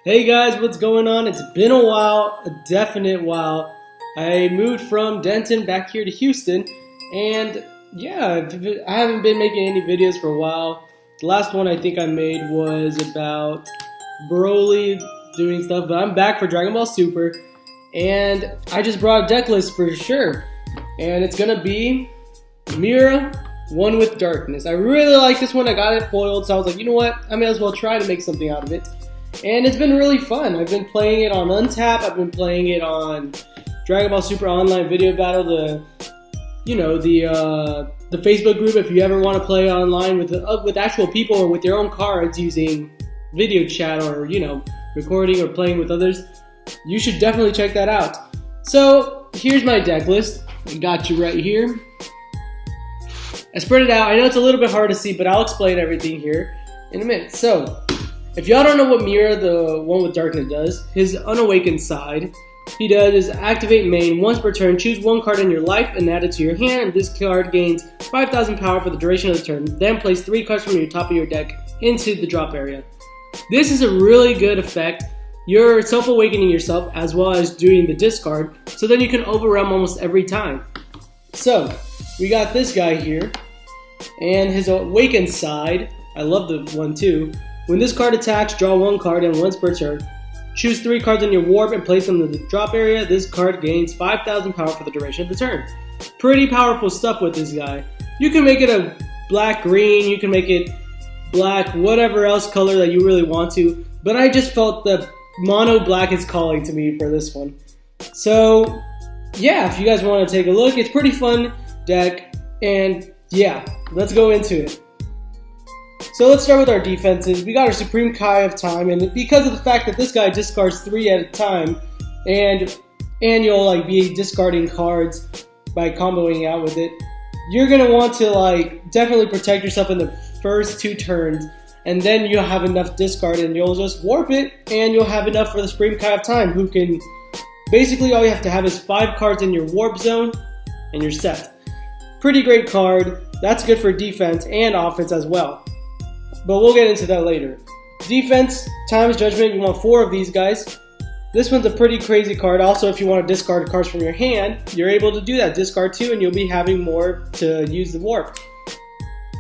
Hey guys, what's going on? It's been a while, a definite while. I moved from Denton back here to Houston, and yeah, I haven't been making any videos for a while. The last one I think I made was about Broly doing stuff, but I'm back for Dragonball Super, and I just brought a deck list for sure. And it's gonna be Mira, One with Darkness. I really like this one. I got it foiled, so I was like, you know what? I may as well try to make something out of it. And it's been really fun. I've been playing it on Untap. I've been playing it on Dragonball Super Online Video Battle, the Facebook group. If you ever want to play online with actual people or with your own cards using video chat or recording or playing with others, you should definitely check that out. So here's my deck list. I got you right here. I spread it out. I know it's a little bit hard to see, but I'll explain everything here in a minute. So, if y'all don't know what Mira, the one with darkness, does, his unawakened side, he does is activate main once per turn, choose one card in your life and add it to your hand, and this card gains 5,000 power for the duration of the turn. Then place 3 cards from your top of your deck into the drop area. This is a really good effect. You're self-awakening yourself as well as doing the discard, so then you can overwhelm almost every time. So, we got this guy here, and his awakened side, I love the one too. When this card attacks, draw 1 card and once per turn. Choose 3 cards in your warp and place them in the drop area. This card gains 5,000 power for the duration of the turn. Pretty powerful stuff with this guy. You can make it a black-green, you can make it black, whatever else color that you really want to. But I just felt that mono black is calling to me for this one. So, yeah, if you guys want to take a look, it's pretty fun deck. And yeah, let's go into it. So let's start with our defenses. We got our Supreme Kai of Time, and because of the fact that this guy discards 3 at a time, and you'll be discarding cards by comboing out with it, you're gonna want to definitely protect yourself in the first 2 turns, and then you'll have enough discard, and you'll just warp it, and you'll have enough for the Supreme Kai of Time, who can basically all you have to have is 5 cards in your warp zone, and you're set. Pretty great card. That's good for defense and offense as well. But we'll get into that later. Defense, Time's Judgment, you want 4 of these guys. This one's a pretty crazy card. Also, if you want to discard cards from your hand, you're able to do that. Discard 2 and you'll be having more to use the warp.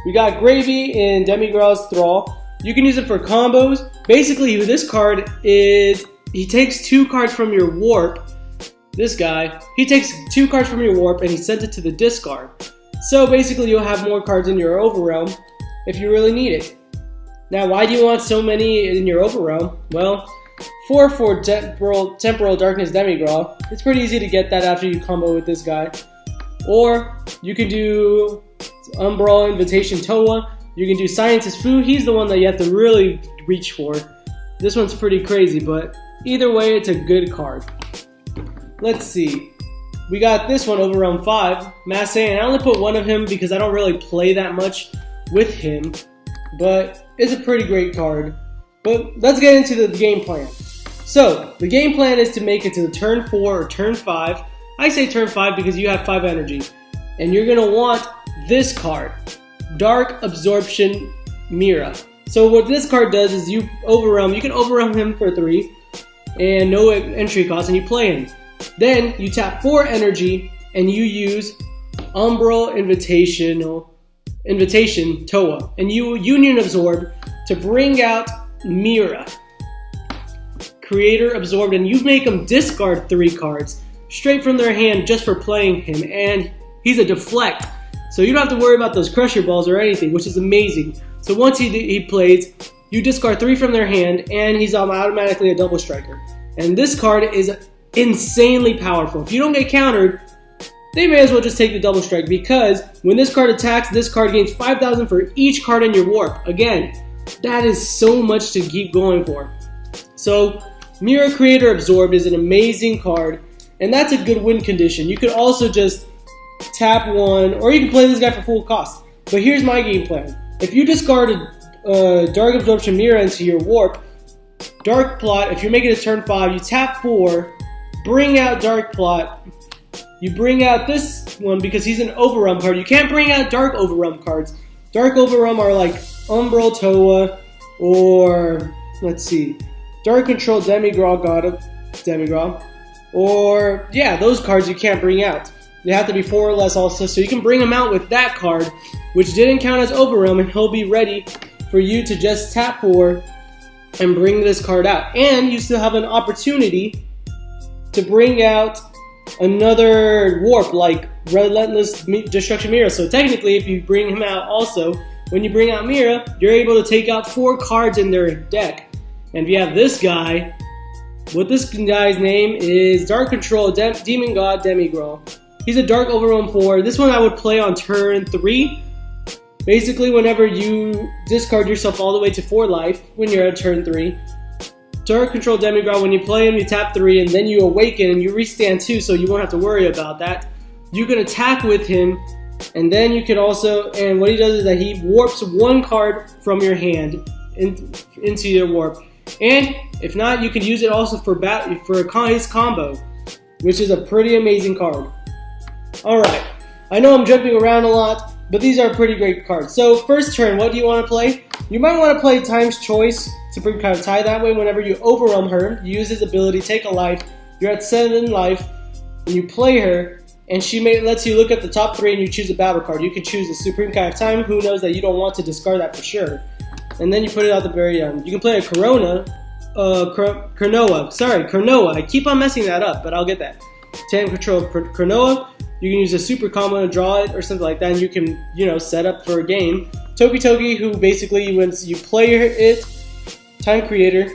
We got Gravy in Demigraw's Thrall. You can use it for combos. Basically, this card is, he takes 2 cards from your warp. This guy, he takes 2 cards from your warp and he sends it to the discard. So basically, you'll have more cards in your overrealm if you really need it. Now, why do you want so many in your overrealm? Well, 4 for Temporal Darkness Demigraw. It's pretty easy to get that after you combo with this guy. Or you can do Umbral Invitation Toa. You can do Scientist Fu. He's the one that you have to really reach for. This one's pretty crazy, but either way, it's a good card. Let's see. We got this one, Overrealm 5. Mass Saiyan. I only put 1 of him because I don't really play that much with him. But it's a pretty great card. But let's get into the game plan. So, the game plan is to make it to the turn 4 or turn 5. I say turn 5 because you have 5 energy. And you're going to want this card, Dark Absorption Mira. So what this card does is you can overwhelm him for 3 and no entry cost, and you play him. Then you tap 4 energy and you use Umbral Invitation Toa, and you Union Absorb to bring out Mira. Creator Absorbed, and you make them discard 3 cards straight from their hand just for playing him, and he's a deflect, so you don't have to worry about those Crusher Balls or anything, which is amazing. So once he plays, you discard 3 from their hand, and he's automatically a double striker. And this card is insanely powerful. If you don't get countered, they may as well just take the double strike, because when this card attacks, this card gains 5,000 for each card in your warp. Again, that is so much to keep going for. So, Mira Creator Absorbed is an amazing card, and that's a good win condition. You could also just tap 1, or you can play this guy for full cost. But here's my game plan. If you discard a Dark Absorption Mira into your warp, Dark Plot, if you're making it turn 5, you tap 4, bring out Dark Plot. You bring out this one because he's an Overrealm card. You can't bring out Dark Overrealm cards. Dark Overrealm are like Umbral Toa, or let's see, Dark Control Demigod, God of Demigod, or yeah, those cards you can't bring out. They have to be 4 or less also, so you can bring him out with that card, which didn't count as Overwhelm, and he'll be ready for you to just tap 4 and bring this card out. And you still have an opportunity to bring out another warp like Relentless Destruction Mira. So technically, if you bring him out also, when you bring out Mira, you're able to take out 4 cards in their deck. And if you have this guy, what this guy's name is Dark Control Demon God Demigod. He's a Dark Overwhelm 4. This one I would play on turn 3. Basically, whenever you discard yourself all the way to 4 life, when you're at turn 3. Dark Control Demigod, when you play him, you tap 3, and then you awaken, and you restand 2, so you won't have to worry about that. You can attack with him, and then you can also, and what he does is that he warps 1 card from your hand into your warp. And if not, you can use it also for his combo, which is a pretty amazing card. Alright, I know I'm jumping around a lot, but these are pretty great cards. So first turn, what do you want to play? You might want to play Time's Choice to bring kind of tie that way. Whenever you overwhelm her, you use his ability, take a life, you're at 7 life, and you play her, and she lets you look at the top 3 and you choose a battle card. You can choose the Supreme Kind of Time. Who knows that you don't want to discard that for sure. And then you put it out the very end. You can play a Cronoa. I keep on messing that up, but I'll get that. Time Control Cronoa. You can use a super combo to draw it or something like that, and you can, set up for a game. Toki, who basically, once you play it, Time Creator,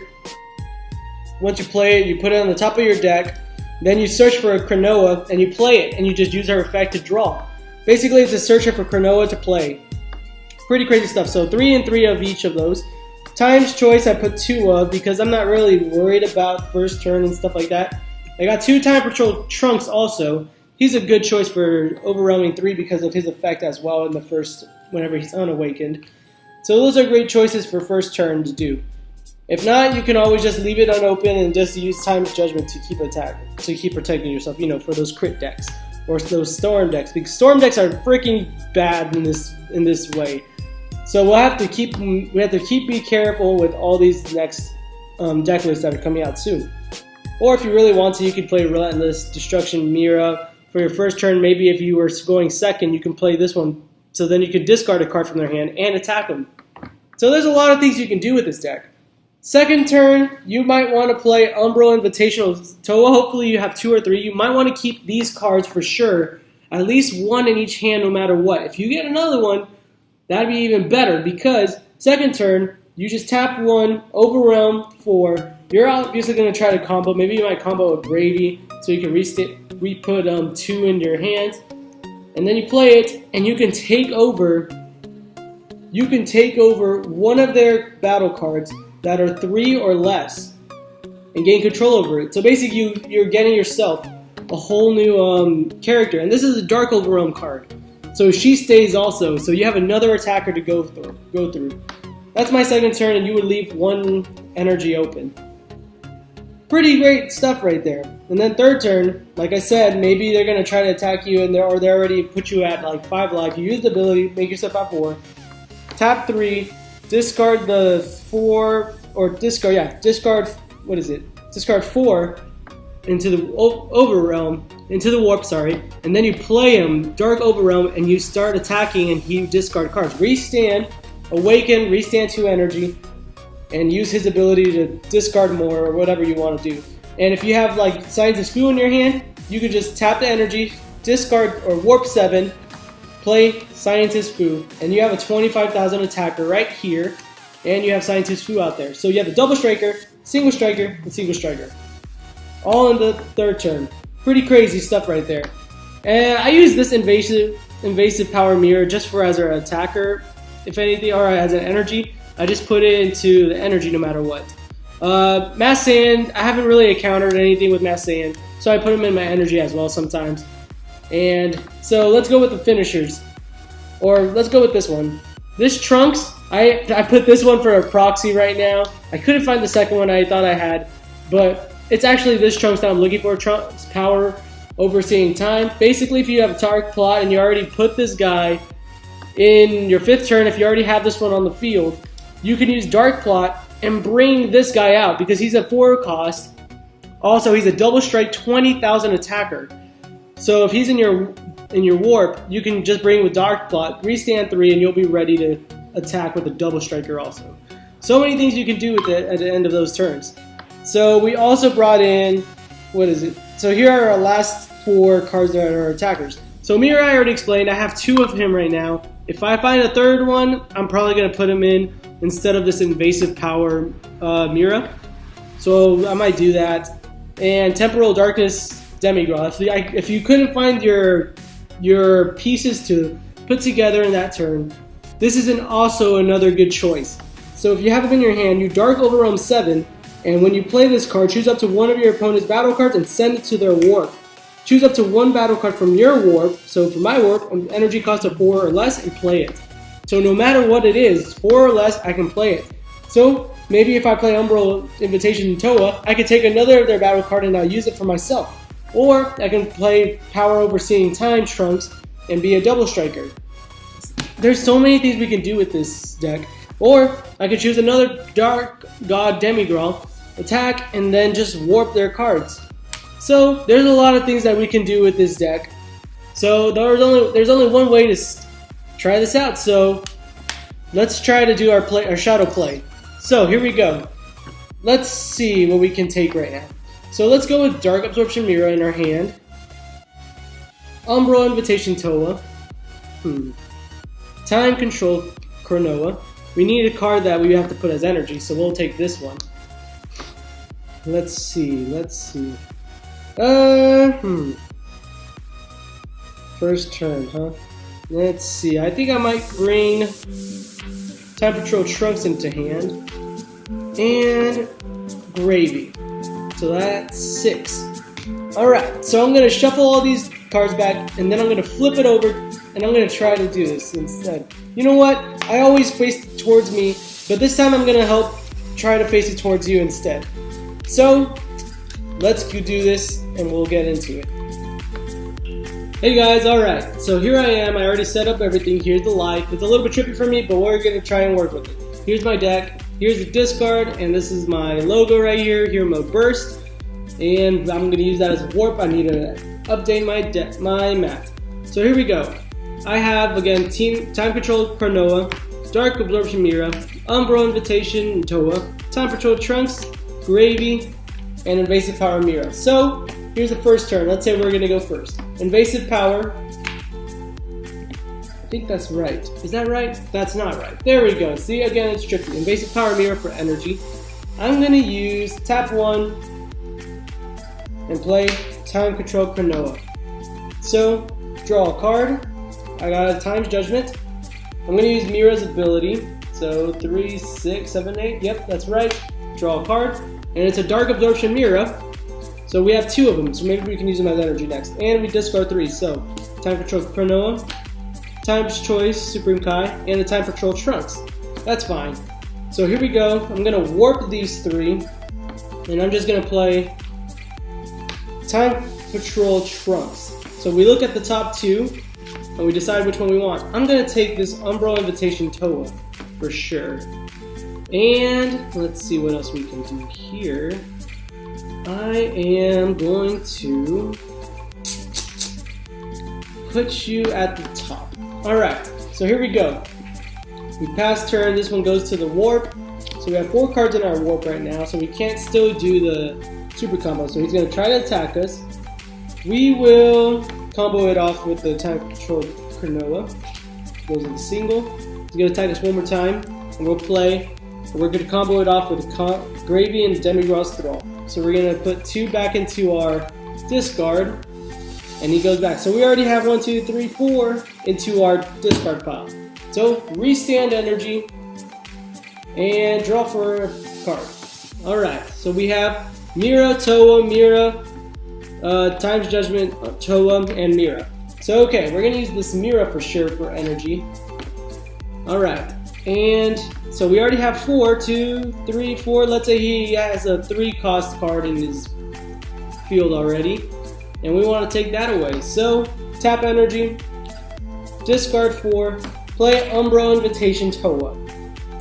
once you play it, you put it on the top of your deck, then you search for a Cronoa, and you play it, and you just use her effect to draw. Basically, it's a searcher for Cronoa to play. Pretty crazy stuff. So 3 and 3 of each of those. Time's Choice I put 2 of because I'm not really worried about first turn and stuff like that. I got 2 Time Patrol Trunks also. He's a good choice for overwhelming 3 because of his effect as well in the first, whenever he's unawakened. So those are great choices for first turn to do. If not, you can always just leave it unopened and just use Time's Judgment to keep protecting yourself, for those crit decks or those storm decks, because storm decks are freaking bad in this way. So we have to be careful with all these next deck lists that are coming out soon. Or if you really want to, you can play Relentless Destruction Mira for your first turn. Maybe if you were going second, you can play this one. So then you can discard a card from their hand and attack them. So there's a lot of things you can do with this deck. Second turn, you might want to play Umbral Invitational Toa. Hopefully you have 2 or 3. You might want to keep these cards for sure. At least 1 in each hand no matter what. If you get another one, that'd be even better because second turn, you just tap 1, overwhelm 4. You're obviously going to try to combo. Maybe you might combo a Gravy so you can re-put 2 in your hand. And then you play it, and you can take over one of their battle cards that are 3 or less and gain control over it. So basically, you're getting yourself a whole new character. And this is a Dark Overwhelm card. So she stays also. So you have another attacker to go through. That's my second turn, and you would leave 1 energy open. Pretty great stuff right there. And then third turn, like I said, maybe they're going to try to attack you, or they already put you at like 5 life. You use the ability, make yourself at 4. Tap 3, discard the 4, or discard 4 into the into the warp, and then you play him, Dark Overwhelm, and you start attacking, and you discard cards. Restand, awaken, restand 2 energy, and use his ability to discard more, or whatever you want to do. And if you have like Scientist Fu in your hand, you can just tap the energy, discard, or warp 7, play Scientist Fu, and you have a 25,000 attacker right here, and you have Scientist Fu out there. So you have a double striker, single striker, and single striker. All in the third turn. Pretty crazy stuff right there. And I use this invasive power mirror just for as an attacker, if anything, or as an energy. I just put it into the energy no matter what. Mass Sand, I haven't really encountered anything with Mass Sand, so I put them in my energy as well sometimes. And so let's go with the finishers. Or let's go with this one. This Trunks, I put this one for a proxy right now. I couldn't find the second one I thought I had, but it's actually this Trunks that I'm looking for. Trunks Power, Overseeing Time. Basically, if you have a Dark Plot and you already put this guy in your 5th turn, if you already have this one on the field, you can use Dark Plot and bring this guy out because he's a 4 cost. Also, he's a double strike 20,000 attacker. So if he's in your warp, you can just bring him with Dark Plot, restand 3, and you'll be ready to attack with a double striker also. So many things you can do with it at the end of those turns. So we also brought in, what is it? So here are our last 4 cards that are attackers. So Mira, I already explained. I have 2 of him right now. If I find a third one, I'm probably going to put him in instead of this invasive power Mira. So I might do that. And Temporal Darkness Demigod. If you couldn't find your pieces to put together in that turn, this is also another good choice. So if you have him in your hand, you Dark Overwhelm 7, and when you play this card, choose up to one of your opponent's battle cards and send it to their warp. Choose up to 1 battle card from your warp, so for my warp, an energy cost of 4 or less, and play it. So no matter what it is, 4 or less, I can play it. So maybe if I play Umbral Invitation Toa, I can take another of their battle card and I'll use it for myself. Or I can play Power Overseeing Time Trunks and be a double striker. There's so many things we can do with this deck. Or I could choose another Dark God Demigod, attack, and then just warp their cards. So there's a lot of things that we can do with this deck. So there's only one way to try this out. So let's try to do our shadow play. So here we go. Let's see what we can take right now. So let's go with Dark Absorption Mira in our hand. Umbral Invitation Toa. Time Control Cronoa. We need a card that we have to put as energy, so we'll take this one. Let's see. First turn, huh? Let's see. I think I might bring Time Patrol Trunks into hand. And Gravy. So that's 6. Alright, so I'm going to shuffle all these cards back, and then I'm going to flip it over, and I'm going to try to do this instead. You know what? I always face it towards me, but this time I'm going to try to face it towards you instead. So, let's do this, and we'll get into it. Hey guys, alright, so here I am. I already set up everything. Here's the life. It's a little bit trippy for me, but we're going to try and work with it. Here's my deck. Here's the discard, and this is my logo right here. Hero Mode Burst. And I'm going to use that as a warp. I need to update my mat. So here we go. I have, again, Time Control Cronoa, Dark Absorption Mira, Umbral Invitation Toa, Time Patrol Trunks, Gravy, and Invasive Power Mira. So, here's the first turn. Let's say we're going to go first. Invasive Power. I think that's right. Is that right? That's not right. There we go. See, again, it's tricky. Invasive Power Mira for energy. I'm going to use tap 1 and play Time Control Cronoa. So, draw a card. I got a Time's Judgment. I'm going to use Mira's ability. So 3, 6, 7, 8. Yep, that's right. Draw a card. And it's a Dark Absorption Mira. So we have 2 of them. So maybe we can use them as energy next. And we discard 3. So Time Patrol Cronoa, Time's Choice Supreme Kai, and the Time Patrol Trunks. That's fine. So here we go. I'm going to warp these 3. And I'm just going to play Time Patrol Trunks. So we look at the top 2. And we decide which one we want. I'm going to take this Umbral Invitation Toa for sure. And let's see what else we can do here. I am going to put you at the top. Alright, so here we go. We pass turn. This one goes to the warp. So we have 4 cards in our warp right now. So we can't still do the super combo. So he's going to try to attack us. We will combo it off with the Time Control Cronoa. Goes in single. He's going to attack us one more time. And we'll play. And we're going to combo it off with Gravy and Demigod's Thrall. So we're going to put 2 back into our discard. And he goes back. So we already have 1, 2, 3, 4 into our discard pile. So restand energy. And draw for a card. Alright. So we have Mira, Toa, Mira, Time's Judgment, Toa, and Mira. So okay, we're going to use this Mira for sure for energy. Alright, and so we already have 4, 2, 3, 4. Let's say he has a 3 cost card in his field already. And we want to take that away. So, tap energy, discard 4, play Umbral Invitation Toa.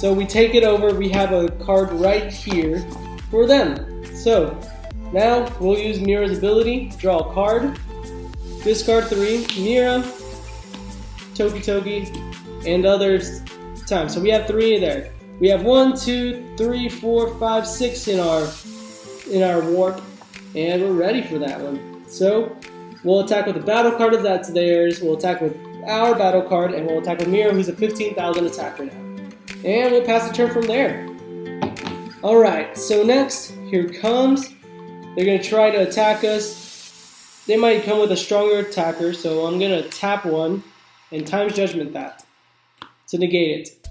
So we take it over, we have a card right here for them. So now we'll use Mira's ability, draw a card, discard 3, Mira, Toki, and others time. So we have 3 there. We have 1, 2, 3, 4, 5, 6 in our warp, and we're ready for that one. So we'll attack with the battle card if that's theirs. We'll attack with our battle card, and we'll attack with Mira, who's a 15,000 attacker now. And we'll pass the turn from there. Alright, so next, here comes. They're going to try to attack us. They might come with a stronger attacker, so I'm going to tap 1 and Time's Judgment that to negate it.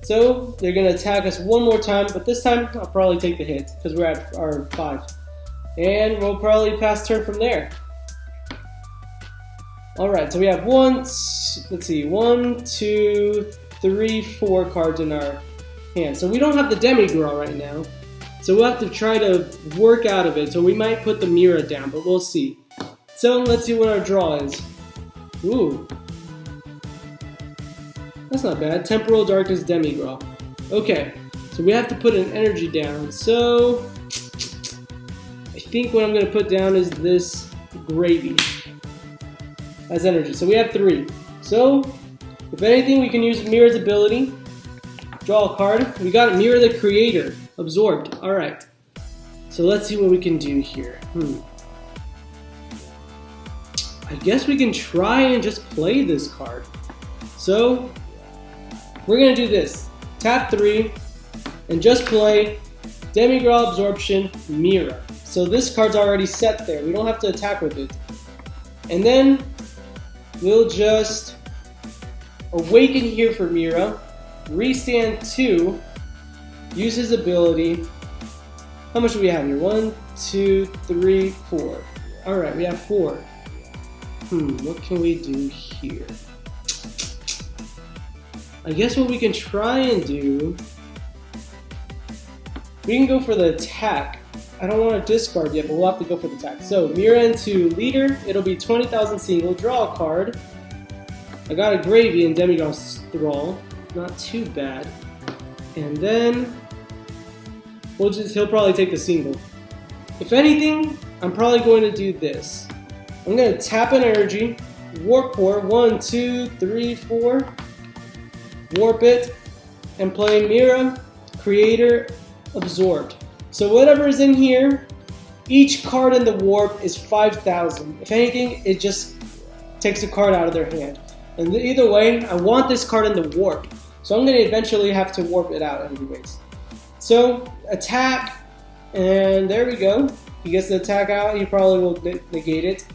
So they're going to attack us one more time, but this time I'll probably take the hit because we're at our 5. And we'll probably pass turn from there. Alright, so we have 1, 2, 3, 4 cards in our hand. So we don't have the Demi-Graw right now. So we'll have to try to work out of it. So we might put the Mira down, but we'll see. So let's see what our draw is. Ooh. That's not bad. Temporal Darkness Demi-Graw. Okay, so we have to put an energy down. So I think what I'm going to put down is this Gravy as energy. So we have 3. So if anything, we can use Mira's ability. Draw a card. We got Mira the Creator. Absorbed. Alright. So let's see what we can do here. I guess we can try and just play this card. So we're going to do this. Tap 3 and just play Demi-Graw Absorption Mira. So this card's already set there. We don't have to attack with it. And then we'll just Awaken here for Mira. Restand 2. Use his ability. How much do we have here? 1, 2, 3, 4. Alright, we have 4. What can we do here? I guess what we can try and do, we can go for the attack. I don't want to discard yet, but we'll have to go for the attack. So, Mira into leader. It'll be 20,000 single. Draw a card. I got a Gravy and Demi-Graw Thrall. Not too bad. And then he'll probably take the single. If anything, I'm probably going to do this. I'm going to tap an energy, warp 4, 1, 2, 3, 4, warp it, and play Mira, Creator, Absorbed. So whatever is in here, each card in the warp is 5,000. If anything, it just takes a card out of their hand. And either way, I want this card in the warp. So I'm going to eventually have to warp it out anyways. So, attack, and there we go. He gets the attack out, he probably will negate it.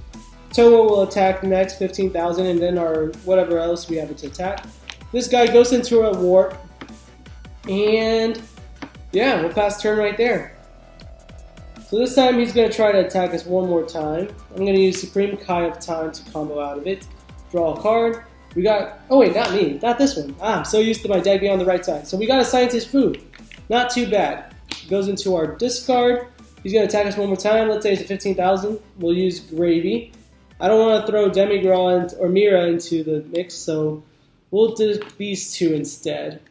Toa will attack next, 15,000, and then our whatever else we have to attack. This guy goes into a warp, and yeah, we'll pass turn right there. So this time he's going to try to attack us one more time. I'm going to use Supreme Kai of Time to combo out of it. Draw a card. We got, oh wait, not me, not this one. I'm so used to my deck being on the right side. So we got a Scientist Food. Not too bad. Goes into our discard. He's going to attack us one more time. Let's say it's a 15,000. We'll use Gravy. I don't want to throw Demi-Graw or Mira into the mix, so we'll do these two instead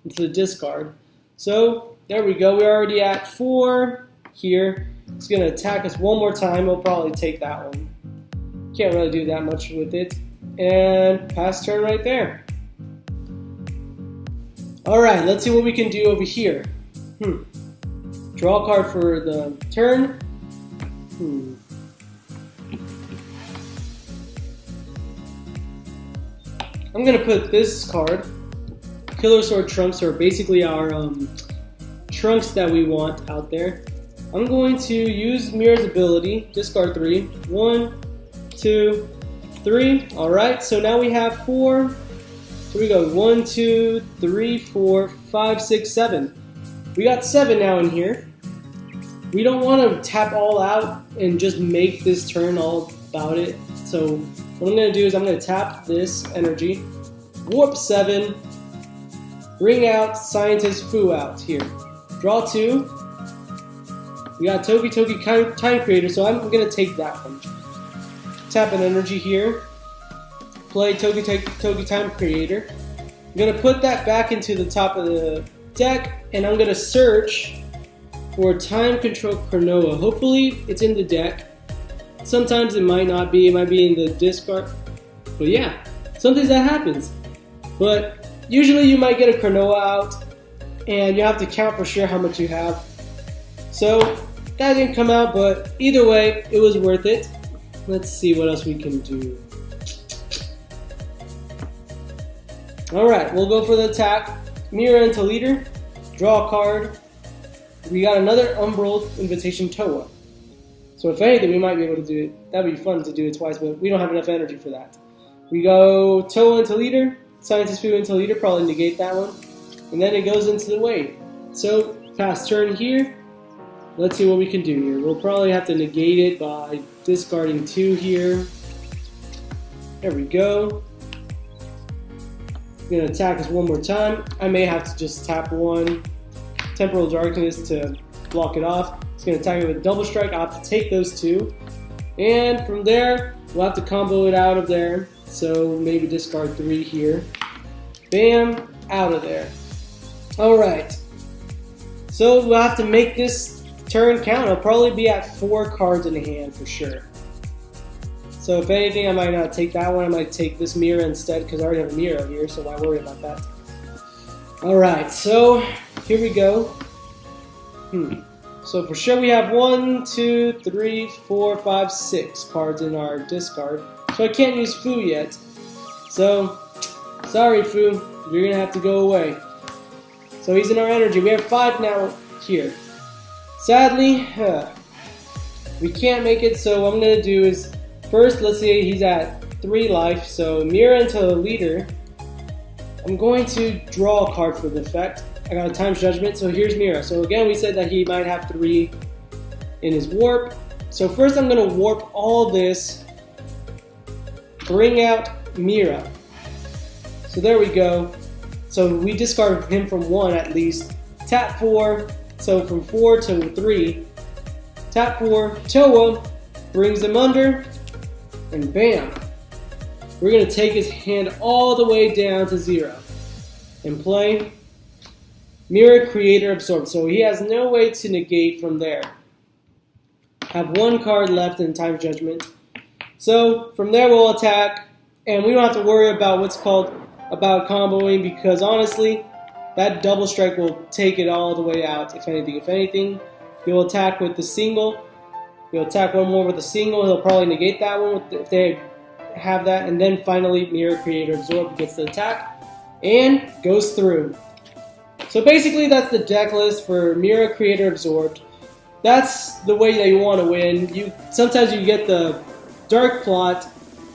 into the discard. So there we go. We're already at 4 here. He's going to attack us one more time. We'll probably take that one. Can't really do that much with it. And pass turn right there. Alright, let's see what we can do over here. Draw a card for the turn. I'm going to put this card. Killer Sword Trunks are basically our trunks that we want out there. I'm going to use Mira's ability. Discard 3. 1, 2, 3. Alright, so now we have 4. Here we go. 1, 2, 3, 4, 5, 6, 7. We got 7 now in here. We don't want to tap all out and just make this turn all about it. So what I'm going to do is I'm going to tap this energy, warp 7, bring out Scientist Fu out here. Draw 2. We got Toki Time Creator, so I'm going to take that one. Tap an energy here. Play Toki Time Creator. I'm going to put that back into the top of the deck, and I'm gonna search for time control Cronoa. Hopefully it's in the deck. Sometimes it might not be, it might be in the discard. But yeah, sometimes that happens. But usually you might get a Cronoa out, and you have to count for sure how much you have. So that didn't come out, but either way, it was worth it. Let's see what else we can do. Alright, we'll go for the attack. Mira into leader, draw a card. We got another Umbral Invitation Toa. So if anything, we might be able to do it. That'd be fun to do it twice, but we don't have enough energy for that. We go Toa into leader, Scientist Fu into leader, probably negate that one. And then it goes into the wave. So, pass turn here. Let's see what we can do here. We'll probably have to negate it by discarding 2 here. There we go. I'm going to attack us one more time. I may have to just tap 1 Temporal Darkness to block it off. It's going to attack it with Double Strike. I'll have to take those 2. And from there, we'll have to combo it out of there. So maybe discard 3 here. Bam, out of there. Alright. So we'll have to make this turn count. I'll probably be at 4 cards in the hand for sure. So if anything, I might not take that one. I might take this Mira instead because I already have a Mira here, so why worry about that? Alright, so here we go. So for sure we have 1, 2, 3, 4, 5, 6 cards in our discard. So I can't use Fu yet. So, sorry Fu, you're going to have to go away. So he's in our energy. We have 5 now here. Sadly, we can't make it, so what I'm going to do is, first, let's say he's at 3 life, so Mira into the leader. I'm going to draw a card for the effect. I got a Time's Judgment, so here's Mira. So again, we said that he might have 3 in his warp. So first I'm going to warp all this, bring out Mira. So there we go. So we discard him from 1 at least. Tap 4, so from 4 to 3. Tap 4, Toa, brings him under, and bam. We're going to take his hand all the way down to 0. And play Mira Creator Absorb. So he has no way to negate from there. Have 1 card left in Time Judgment. So from there we'll attack, and we don't have to worry about what's called about comboing, because honestly, that double strike will take it all the way out. If anything, he'll attack with the single. He'll attack 1 more with the single. He'll probably negate that one if they have that, and then finally Mira Creator Absorb gets the attack and goes through. So basically, that's the deck list for Mira Creator Absorbed. That's the way that you want to win. Sometimes you get the Dark Plot.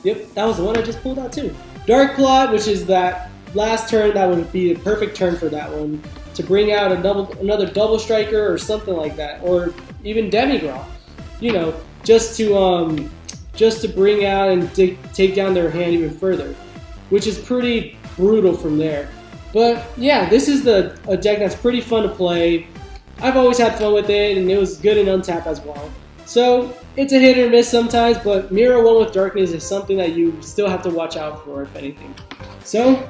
Yep, that was the one I just pulled out too. Dark Plot, which is that last turn, that would be the perfect turn for that one, to bring out another double striker or something like that, or even Demigod. You know, just to bring out and take down their hand even further, which is pretty brutal from there. But yeah, this is a deck that's pretty fun to play. I've always had fun with it, and it was good in untap as well. So it's a hit or miss sometimes, but Mira 1 with Darkness is something that you still have to watch out for, if anything. So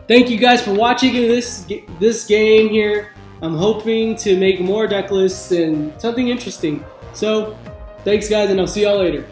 thank you guys for watching this game here. I'm hoping to make more deck lists and something interesting. So thanks guys, and I'll see y'all later.